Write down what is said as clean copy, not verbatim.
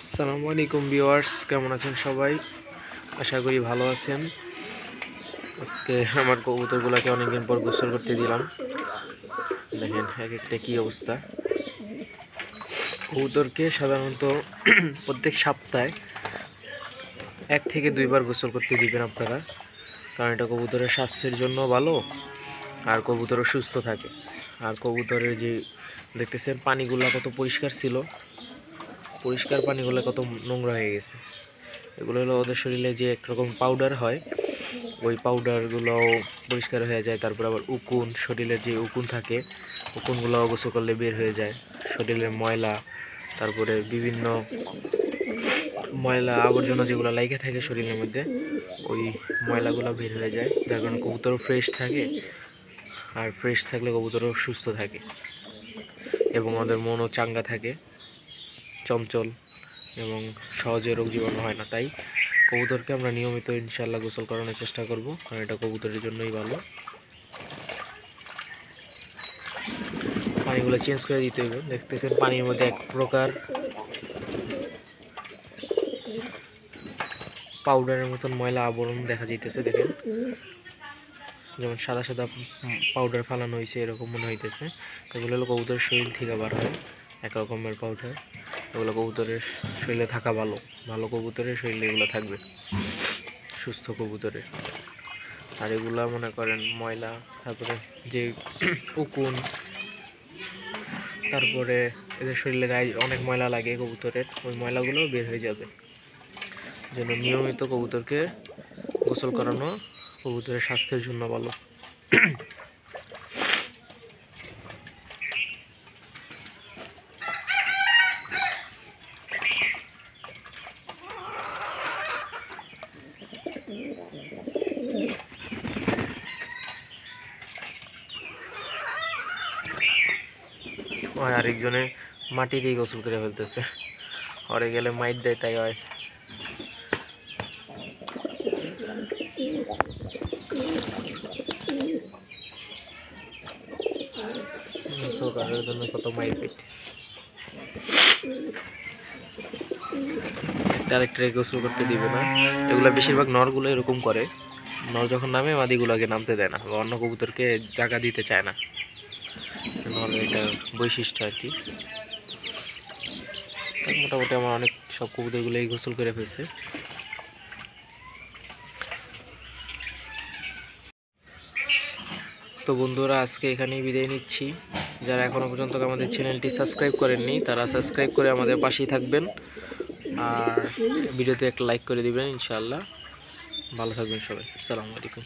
আসসালামু আলাইকুম ভিউয়ার্স, কেমন আছেন সবাই? আশা করি ভালো আছেন। আজকে আমার কবুতরগুলোকে অনেকদিন পর গোসল করতে দিলাম। দেখেন এক একটা কী অবস্থা। কবুতরকে সাধারণত প্রত্যেক সপ্তাহে 1 থেকে 2 বার গোসল করতে দিবেন আপনারা, কারণ এটা কবুতরের স্বাস্থ্যের জন্য ভালো আর কবুতরও সুস্থ থাকে। আর কবুতরের যে দেখতেছেন পানিগুলো কত পরিষ্কার ছিল, পরিষ্কার পানিগুলো কত নোংরা হয়ে গেছে। এগুলো হলো ওদের শরীরে যে একরকম পাউডার হয়, ওই পাউডারগুলোও পরিষ্কার হয়ে যায়। তারপর আবার উকুন, শরীরে যে উকুন থাকে, উকুনগুলোও গোসল করলে বের হয়ে যায়। শরীরের ময়লা, তারপরে বিভিন্ন ময়লা আবর্জনা যেগুলো লেগে থাকে শরীরের মধ্যে, ওই ময়লাগুলো বের হয়ে যায়, যার কারণে কবুতরও ফ্রেশ থাকে। আর ফ্রেশ থাকলে কবুতরও সুস্থ থাকে এবং ওদের মনও চাঙ্গা থাকে, চঞ্চল এবং সহজে রোগ জীবাণু হয় না। তাই কবুতরকে আমরা নিয়মিত ইনশাআল্লাহ গোসল করানোর চেষ্টা করব, কারণ এটা কবুতরের জন্যই ভালো। পানিগুলো চেঞ্জ করে দিতে হবে। দেখতেছেন পানির মধ্যে এক প্রকার পাউডারের মতন ময়লা আবরণ দেখা যাইতেছে। দেখেন, যেমন সাদা সাদা পাউডার ফালানো হয়েছে এরকম মনে হইতেছে। এগুলো হলো কবুতরের শরীর থেকে বার হয় এক রকমের পাউডার। এগুলো কবুতরের শরীরে থাকা ভালো, ভালো কবুতরের শরীরে এগুলো থাকবে, সুস্থ কবুতরের। আর এগুলা মনে করেন ময়লা, তারপরে যে উকুন, তারপরে এদের শরীরে গায়ে অনেক ময়লা লাগে কবুতরের, ওই ময়লাগুলো বের হয়ে যাবে। যেন নিয়মিত কবুতরকে গোসল করানো কবুতরের স্বাস্থ্যের জন্য ভালো। আরেকজনে মাটি দিয়ে গোসল করে ফেলতেছে, ওরে গেলে মাইট দেয়, তাই হয়। গোসল জন্য কত মাইট পিট, একটা আরেকটারে গোসল করতে দিবে না। এগুলা বেশিরভাগ নরগুলো এরকম করে। নর যখন নামে মাদিগুলোকে নামতে দেয় না, বা অন্য কবুতরকে জায়গা দিতে চায় না। নরের এটা বৈশিষ্ট্য আর কি। মোটামুটি আমার অনেক সব কবুতরগুলোই গোসল করে ফেলছে। তো বন্ধুরা, আজকে এখানেই বিদায় নিচ্ছি। যারা এখনও পর্যন্ত আমাদের চ্যানেলটি সাবস্ক্রাইব করেননি, তারা সাবস্ক্রাইব করে আমাদের পাশেই থাকবেন আর ভিডিওতে একটা লাইক করে দিবেন। ইনশাআল্লাহ ভালো থাকবেন সবাই। আসসালামু আলাইকুম।